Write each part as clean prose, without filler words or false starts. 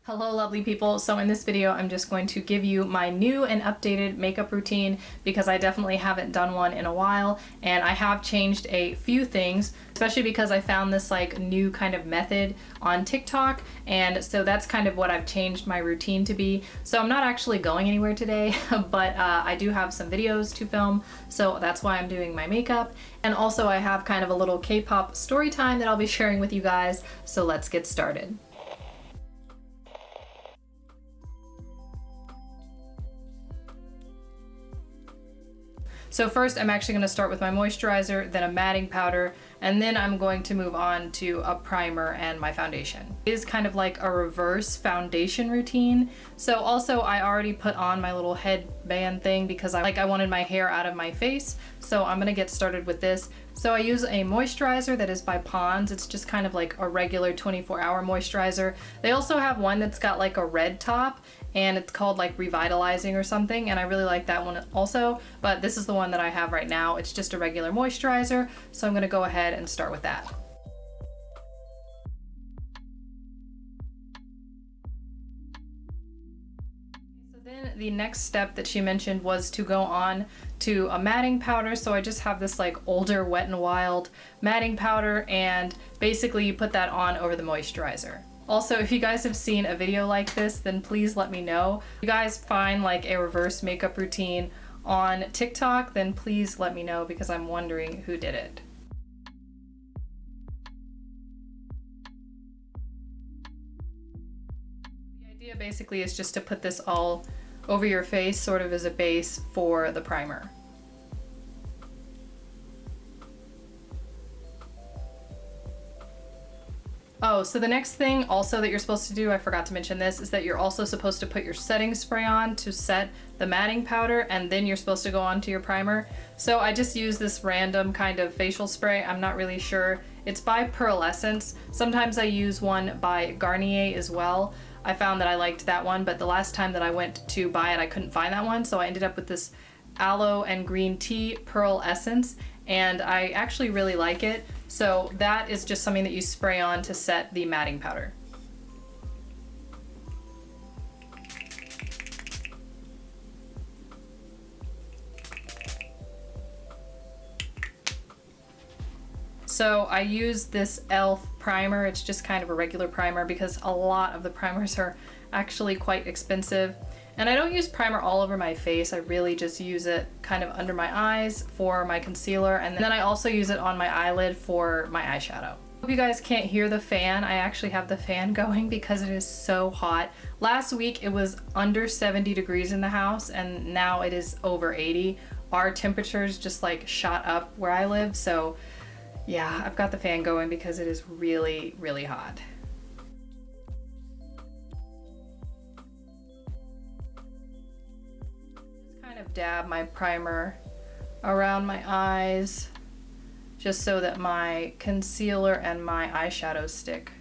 Hello lovely people. So in this video I'm just going to give you my new and updated makeup routine because I definitely haven't done one in a while, and I have changed a few things, especially because I found this like new kind of method on TikTok, and so that's kind of what I've changed my routine to be. So I'm not actually going anywhere today but I do have some videos to film, so that's why I'm doing my makeup. And also I have kind of a little K-pop story time that I'll be sharing with you guys, so let's get started. So first I'm actually going to start with my moisturizer, then a matting powder, and then I'm going to move on to a primer and my foundation. It is kind of like a reverse foundation routine. So also I already put on my little headband thing because I wanted my hair out of my face. So I'm going to get started with this. So I use a moisturizer that is by Pond's. It's just kind of like a regular 24-hour moisturizer. They also have one that's got like a red top, and it's called like Revitalizing or something, and I really like that one also, but this is the one that I have right now. It's just a regular moisturizer, so I'm gonna go ahead and start with that. So then the next step that she mentioned was to go on to a matting powder. So I just have this like older Wet n Wild matting powder, and basically you put that on over the moisturizer. Also, if you guys have seen a video like this, then please let me know. If you guys find like a reverse makeup routine on TikTok, then please let me know because I'm wondering who did it. The idea basically is just to put this all over your face, sort of as a base for the primer. Oh, so the next thing also that you're supposed to do, I forgot to mention this, is that you're also supposed to put your setting spray on to set the matting powder, and then you're supposed to go on to your primer. So I just use this random kind of facial spray. I'm not really sure. It's by Pearl Essence. Sometimes I use one by Garnier as well. I found that I liked that one, but the last time that I went to buy it, I couldn't find that one, so I ended up with this aloe and green tea Pearl Essence, and I actually really like it. So that is just something that you spray on to set the matting powder. So I use this e.l.f. primer. It's just kind of a regular primer because a lot of the primers are actually quite expensive. And I don't use primer all over my face. I really just use it kind of under my eyes for my concealer, and then I also use it on my eyelid for my eyeshadow. Hope you guys can't hear the fan. I actually have the fan going because it is so hot. Last week it was under 70 degrees in the house, and now it is over 80. Our temperatures just like shot up where I live, so yeah, I've got the fan going because it is really, really hot. Dab my primer around my eyes just so that my concealer and my eyeshadows stick.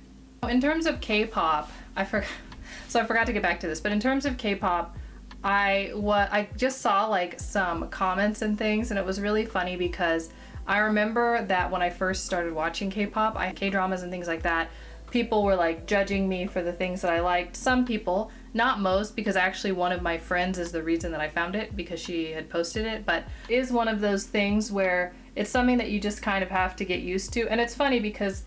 In terms of K-pop, I forgot to get back to this, but in terms of K-pop, I just saw like some comments and things, and it was really funny because I remember that when I first started watching K-pop, K-dramas and things like that, people were like judging me for the things that I liked. Some people, not most, because actually one of my friends is the reason that I found it because she had posted it, but it is one of those things where it's something that you just kind of have to get used to. And it's funny because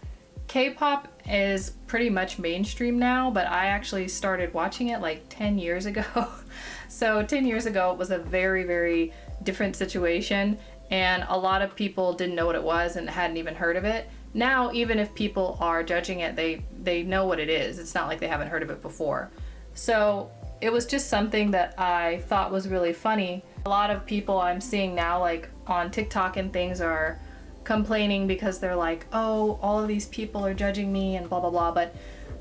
K-pop is pretty much mainstream now, but I actually started watching it like 10 years ago. So 10 years ago it was a very, very different situation, and a lot of people didn't know what it was and hadn't even heard of it. Now, even if people are judging it, they know what it is. It's not like they haven't heard of it before. So it was just something that I thought was really funny. A lot of people I'm seeing now, like on TikTok and things, are complaining because they're like, oh, all of these people are judging me and blah, blah, blah. But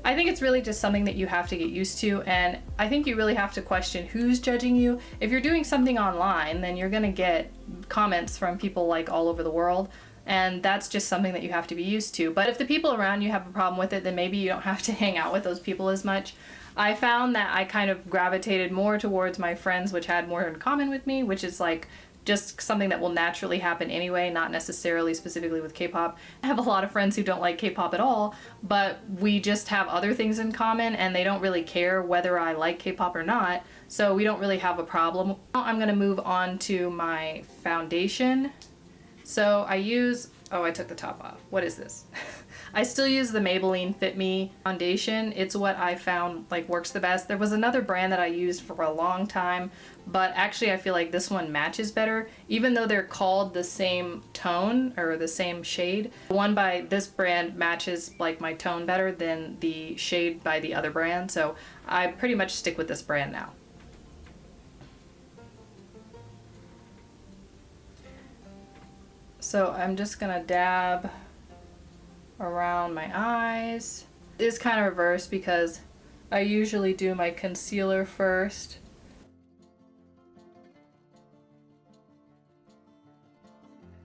I think it's really just something that you have to get used to. And I think you really have to question who's judging you. If you're doing something online, then you're gonna get comments from people like all over the world. And that's just something that you have to be used to. But if the people around you have a problem with it, then maybe you don't have to hang out with those people as much. I found that I kind of gravitated more towards my friends, which had more in common with me, which is like just something that will naturally happen anyway, not necessarily specifically with K-pop. I have a lot of friends who don't like K-pop at all, but we just have other things in common and they don't really care whether I like K-pop or not, so we don't really have a problem. Now I'm gonna move on to my foundation. So I use, oh, I took the top off. What is this? I still use the Maybelline Fit Me foundation. It's what I found like works the best. There was another brand that I used for a long time, but actually I feel like this one matches better. Even though they're called the same tone or the same shade, the one by this brand matches like my tone better than the shade by the other brand. So I pretty much stick with this brand now. So I'm just gonna dab around my eyes. It's kind of reversed because I usually do my concealer first.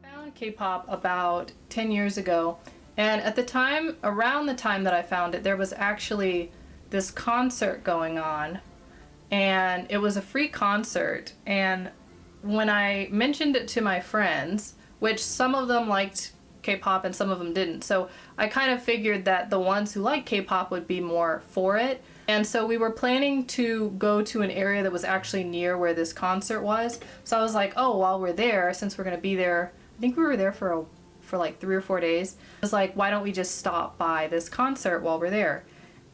I found K-pop about 10 years ago, and at the time, around the time that I found it, there was actually this concert going on, and it was a free concert, and when I mentioned it to my friends, which some of them liked K-pop and some of them didn't. So I kind of figured that the ones who like K-pop would be more for it. And so we were planning to go to an area that was actually near where this concert was. So I was like, oh, while we're there, since we're gonna be there, I think we were there for like 3 or 4 days. I was like, why don't we just stop by this concert while we're there?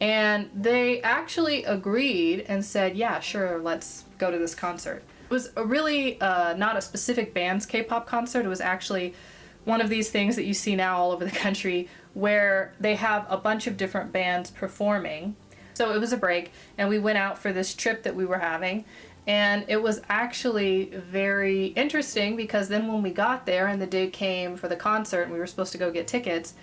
And they actually agreed and said, yeah, sure, let's go to this concert. It was a really not a specific band's K-pop concert. It was actually one of these things that you see now all over the country where they have a bunch of different bands performing. So it was a break and we went out for this trip that we were having, and it was actually very interesting because then when we got there and the day came for the concert and we were supposed to go get tickets,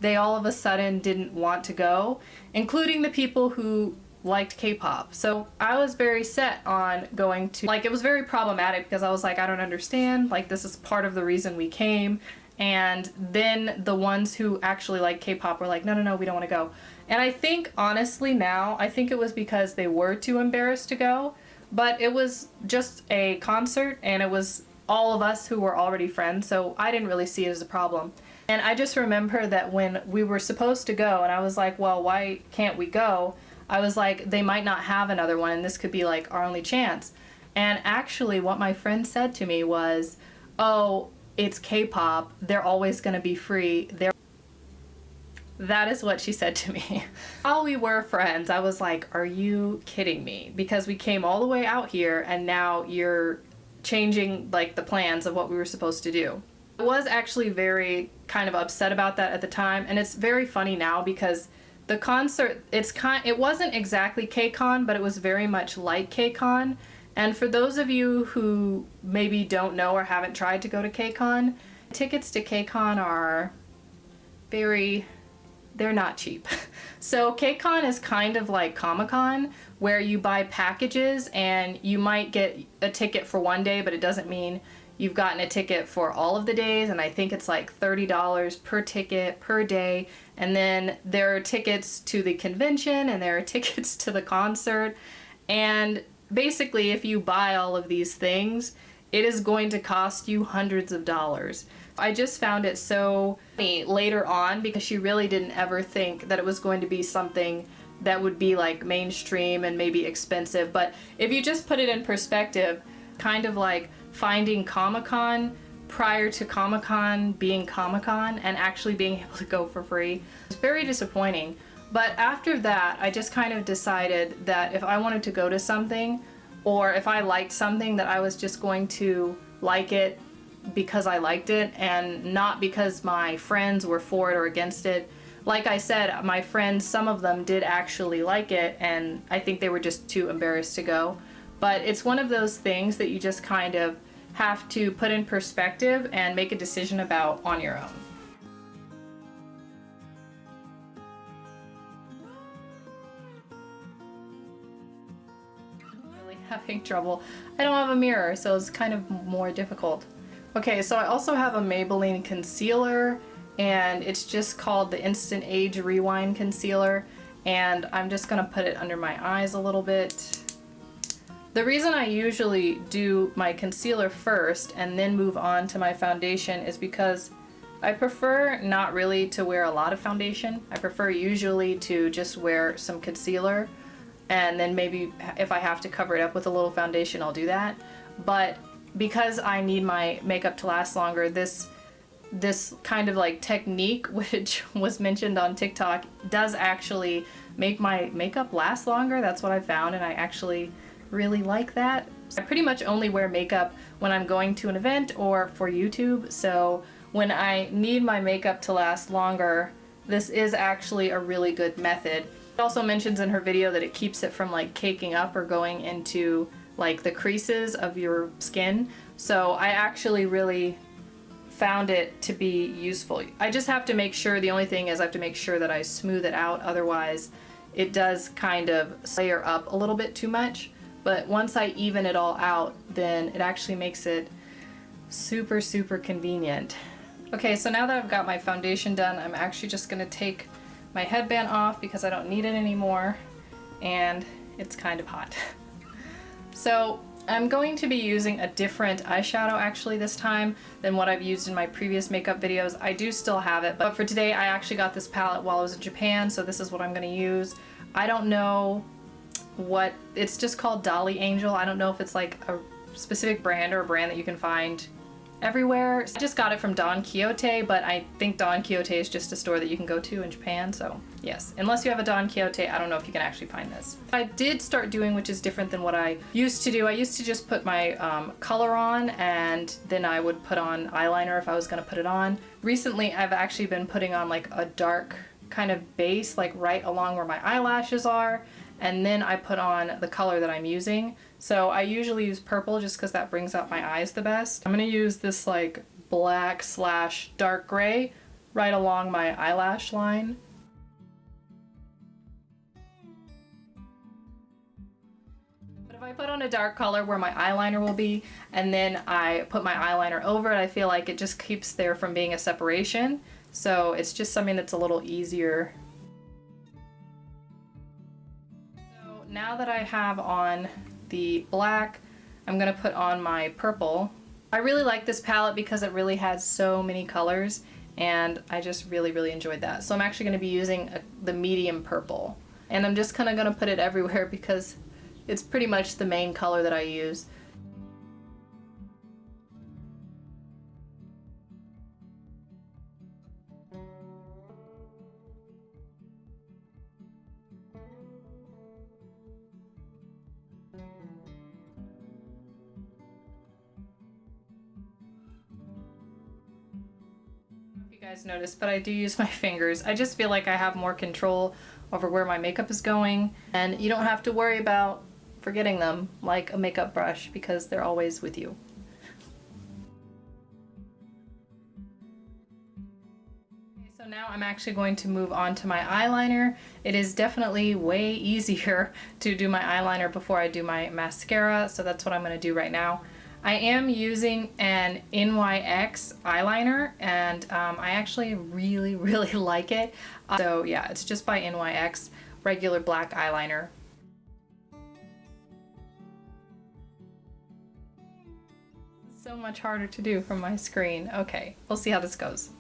they all of a sudden didn't want to go, including the people who liked K-pop. So I was very set on going to, like, it was very problematic because I was like, I don't understand, like, this is part of the reason we came. And then the ones who actually like K-pop were like, no, no, no, we don't want to go. And I think honestly now, I think it was because they were too embarrassed to go, but it was just a concert and it was all of us who were already friends, so I didn't really see it as a problem. And I just remember that when we were supposed to go and I was like, well, why can't we go? I was like, they might not have another one and this could be like our only chance. And actually what my friend said to me was, oh, it's K-pop, they're always gonna be free. That is what she said to me. While we were friends, I was like, are you kidding me? Because we came all the way out here and now you're changing like the plans of what we were supposed to do. I was actually very kind of upset about that at the time, and it's very funny now because the concert, it wasn't exactly K-Con, but it was very much like K-Con. And for those of you who maybe don't know or haven't tried to go to K-Con, tickets to K-Con are they're not cheap. So K-Con is kind of like Comic-Con, where you buy packages and you might get a ticket for one day, but it doesn't mean you've gotten a ticket for all of the days, and I think it's like $30 per ticket per day. And then there are tickets to the convention and there are tickets to the concert. And basically, if you buy all of these things, it is going to cost you hundreds of dollars. I just found it so funny later on because she really didn't ever think that it was going to be something that would be like mainstream and maybe expensive. But if you just put it in perspective, kind of like finding Comic-Con prior to Comic-Con being Comic-Con and actually being able to go for free. It's very disappointing. But after that, I just kind of decided that if I wanted to go to something, or if I liked something, that I was just going to like it because I liked it and not because my friends were for it or against it. Like I said, my friends, some of them did actually like it, and I think they were just too embarrassed to go. But it's one of those things that you just kind of have to put in perspective and make a decision about on your own. I'm really having trouble. I don't have a mirror, so it's kind of more difficult. Okay, so I also have a Maybelline concealer, and it's just called the Instant Age Rewind Concealer, and I'm just gonna put it under my eyes a little bit. The reason I usually do my concealer first and then move on to my foundation is because I prefer not really to wear a lot of foundation. I prefer usually to just wear some concealer, and then maybe if I have to cover it up with a little foundation, I'll do that. But because I need my makeup to last longer, this kind of like technique, which was mentioned on TikTok, does actually make my makeup last longer. That's what I found, and I actually really like that. I pretty much only wear makeup when I'm going to an event or for YouTube, so when I need my makeup to last longer, this is actually a really good method. It also mentions in her video that it keeps it from like caking up or going into like the creases of your skin, so I actually really found it to be useful. I just have to make sure, the only thing is I have to make sure that I smooth it out, otherwise it does kind of layer up a little bit too much. But once I even it all out, then it actually makes it super, super convenient. Okay, so now that I've got my foundation done, I'm actually just gonna take my headband off because I don't need it anymore, and it's kind of hot. So I'm going to be using a different eyeshadow actually this time than what I've used in my previous makeup videos. I do still have it, but for today I actually got this palette while I was in Japan, so this is what I'm gonna use. I don't know what, it's just called Dolly Angel. I don't know if it's like a specific brand or a brand that you can find everywhere. I just got it from Don Quixote, but I think Don Quixote is just a store that you can go to in Japan, so yes. Unless you have a Don Quixote, I don't know if you can actually find this. I did start doing, which is different than what I used to do. I used to just put my color on, and then I would put on eyeliner if I was gonna put it on. Recently, I've actually been putting on like a dark kind of base, like right along where my eyelashes are, and then I put on the color that I'm using. So I usually use purple just because that brings out my eyes the best. I'm gonna use this like black / dark gray right along my eyelash line. But if I put on a dark color where my eyeliner will be, and then I put my eyeliner over it, I feel like it just keeps there from being a separation. So it's just something that's a little easier. So now that I have on the black, I'm gonna put on my purple. I really like this palette because it really has so many colors, and I just really, really enjoyed that. So I'm actually gonna be using the medium purple, and I'm just kinda gonna put it everywhere because it's pretty much the main color that I use. You guys noticed, but I do use my fingers. I just feel like I have more control over where my makeup is going, and you don't have to worry about forgetting them like a makeup brush because they're always with you. Okay, so now I'm actually going to move on to my eyeliner. It is definitely way easier to do my eyeliner before I do my mascara, so that's what I'm going to do right now. I am using an NYX eyeliner, and I actually really, really like it. So yeah, it's just by NYX, regular black eyeliner. So much harder to do from my screen. Okay, we'll see how this goes.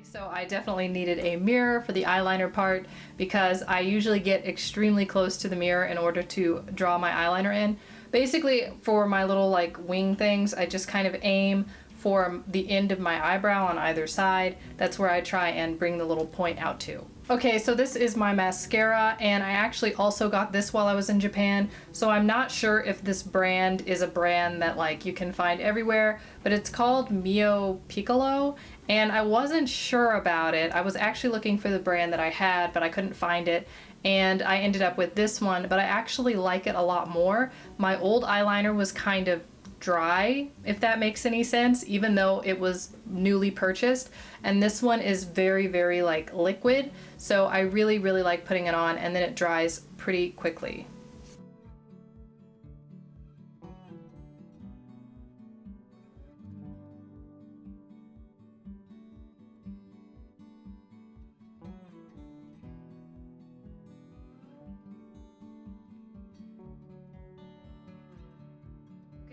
So I definitely needed a mirror for the eyeliner part because I usually get extremely close to the mirror in order to draw my eyeliner in. Basically, for my little like wing things, I just kind of aim for the end of my eyebrow on either side. That's where I try and bring the little point out to. Okay, so this is my mascara, and I actually also got this while I was in Japan, so I'm not sure if this brand is a brand that like you can find everywhere, but it's called Mio Piccolo, and I wasn't sure about it. I was actually looking for the brand that I had, but I couldn't find it, and I ended up with this one, but I actually like it a lot more. My old eyeliner was kind of dry, if that makes any sense, even though it was newly purchased, and this one is very, very like liquid, so I really, really like putting it on, and then it dries pretty quickly.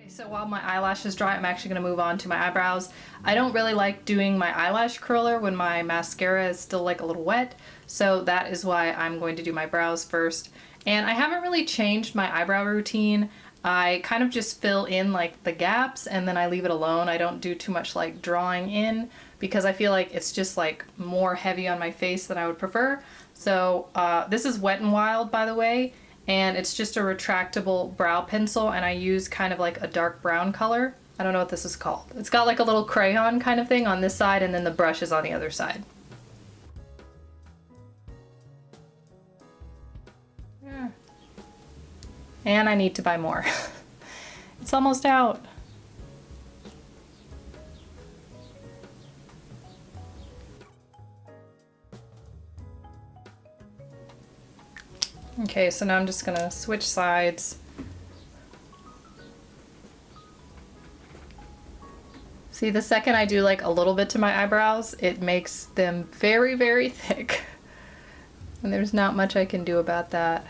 So while my eyelashes dry, I'm actually going to move on to my eyebrows. I don't really like doing my eyelash curler when my mascara is still like a little wet, so that is why I'm going to do my brows first. And I haven't really changed my eyebrow routine. I kind of just fill in like the gaps and then I leave it alone. I don't do too much like drawing in because I feel like it's just like more heavy on my face than I would prefer. So this is Wet n Wild, by the way, and it's just a retractable brow pencil, and I use kind of like a dark brown color. I don't know what this is called. It's got like a little crayon kind of thing on this side, and then the brush is on the other side. Yeah. And I need to buy more. It's almost out. Okay, so now I'm just gonna switch sides. See, the second I do like a little bit to my eyebrows, it makes them very, very thick. And there's not much I can do about that.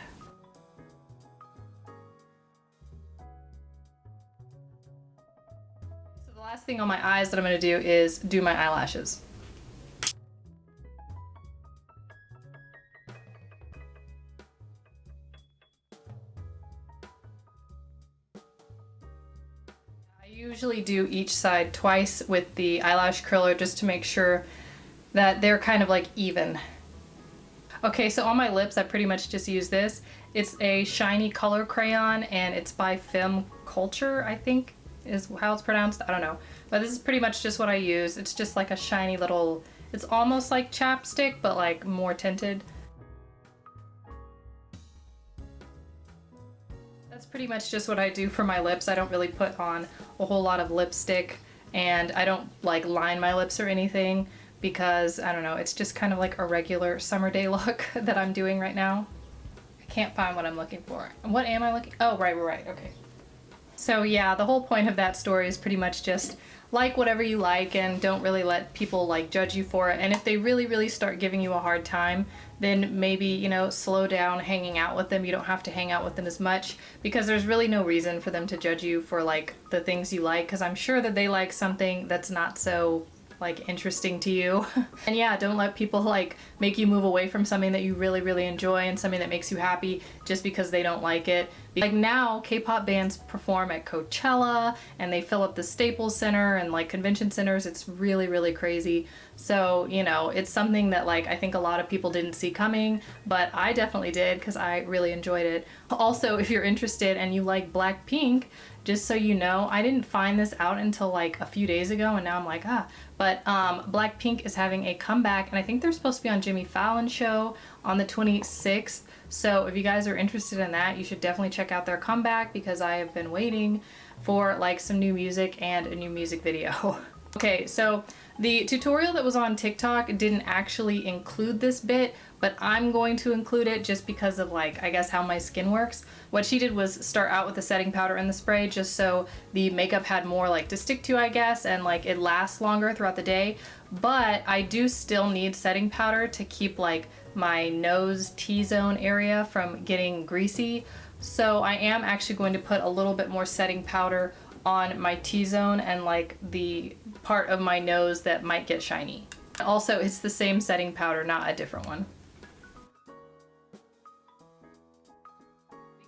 So the last thing on my eyes that I'm gonna do is do my eyelashes. I usually do each side twice with the eyelash curler just to make sure that they're kind of like even. Okay, so on my lips I pretty much just use this. It's a shiny color crayon and it's by Femme Culture, I think is how it's pronounced. I don't know. But this is pretty much just what I use. It's just like a shiny little, it's almost like chapstick but like more tinted. That's pretty much just what I do for my lips. I don't really put on a whole lot of lipstick, and I don't like line my lips or anything because, I don't know, it's just kind of like a regular summer day look that I'm doing right now. I can't find what I'm looking for. What am I looking? Oh, right, okay. So yeah, the whole point of that story is pretty much just like whatever you like and don't really let people like judge you for it. And if they really, really start giving you a hard time, then maybe, you know, slow down hanging out with them. You don't have to hang out with them as much because there's really no reason for them to judge you for like the things you like, because I'm sure that they like something that's not so like interesting to you. And yeah, don't let people like make you move away from something that you really, really enjoy and something that makes you happy just because they don't like it. Like now, K-pop bands perform at Coachella and they fill up the Staples Center and like convention centers. It's really, really crazy. So, you know, it's something that like I think a lot of people didn't see coming, but I definitely did because I really enjoyed it. Also, if you're interested and you like Blackpink, just so you know, I didn't find this out until like a few days ago and now I'm like, but Blackpink is having a comeback and I think they're supposed to be on Jimmy Fallon's show on the 26th. So if you guys are interested in that, you should definitely check out their comeback because I have been waiting for like some new music and a new music video. Okay, so the tutorial that was on TikTok didn't actually include this bit, but I'm going to include it just because of like, I guess how my skin works. What she did was start out with the setting powder and the spray just so the makeup had more like to stick to, I guess, and like it lasts longer throughout the day. But I do still need setting powder to keep like my nose T-zone area from getting greasy. So I am actually going to put a little bit more setting powder on my T-zone and like the part of my nose that might get shiny. Also, it's the same setting powder, not a different one.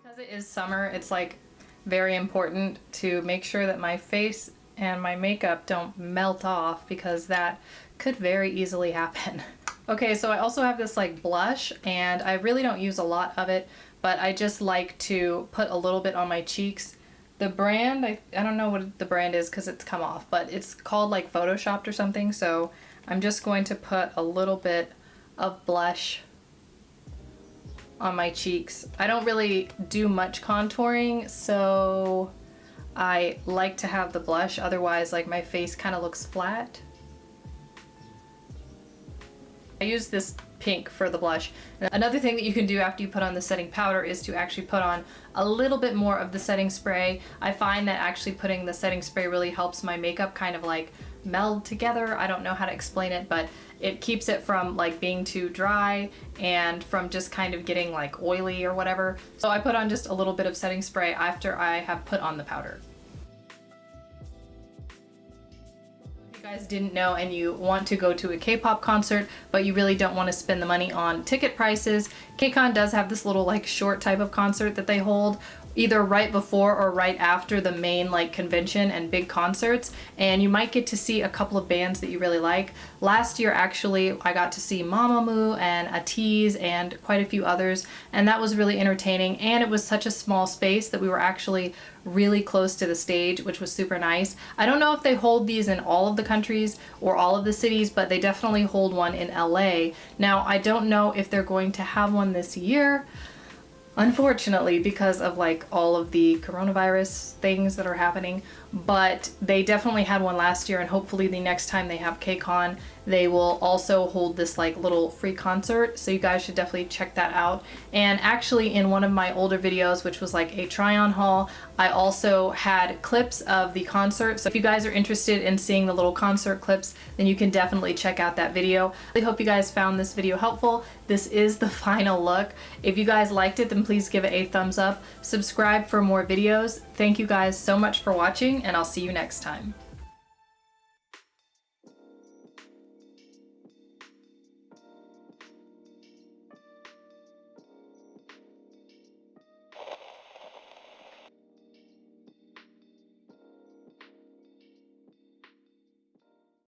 Because it is summer, it's like very important to make sure that my face and my makeup don't melt off because that could very easily happen. Okay, so I also have this like blush and I really don't use a lot of it, but I just like to put a little bit on my cheeks. The brand, I don't know what the brand is because it's come off, but it's called like Photoshopped or something, so I'm just going to put a little bit of blush on my cheeks. I don't really do much contouring, so I like to have the blush, otherwise like my face kind of looks flat. I use this pink for the blush. Another thing that you can do after you put on the setting powder is to actually put on a little bit more of the setting spray. I find that actually putting the setting spray really helps my makeup kind of like meld together. I don't know how to explain it, but it keeps it from like being too dry and from just kind of getting like oily or whatever. So I put on just a little bit of setting spray after I have put on the powder. guys didn't know and you want to go to a K-pop concert but you really don't want to spend the money on ticket prices, KCON does have this little like short type of concert that they hold either right before or right after the main like convention and big concerts, and you might get to see a couple of bands that you really like. Last year actually I got to see Mamamoo and ATEEZ and quite a few others, and that was really entertaining, and it was such a small space that we were actually really close to the stage, which was super nice. I don't know if they hold these in all of the countries or all of the cities, but they definitely hold one in LA. Now I don't know if they're going to have one this year, unfortunately, because of like all of the coronavirus things that are happening, but they definitely had one last year, and hopefully the next time they have KCON they will also hold this like little free concert, so you guys should definitely check that out. And actually in one of my older videos, which was like a try-on haul, I also had clips of the concert, so if you guys are interested in seeing the little concert clips, then you can definitely check out that video. I hope you guys found this video helpful. This is the final look. If you guys liked it, then please give it a thumbs up. Subscribe for more videos. Thank you guys so much for watching, and I'll see you next time.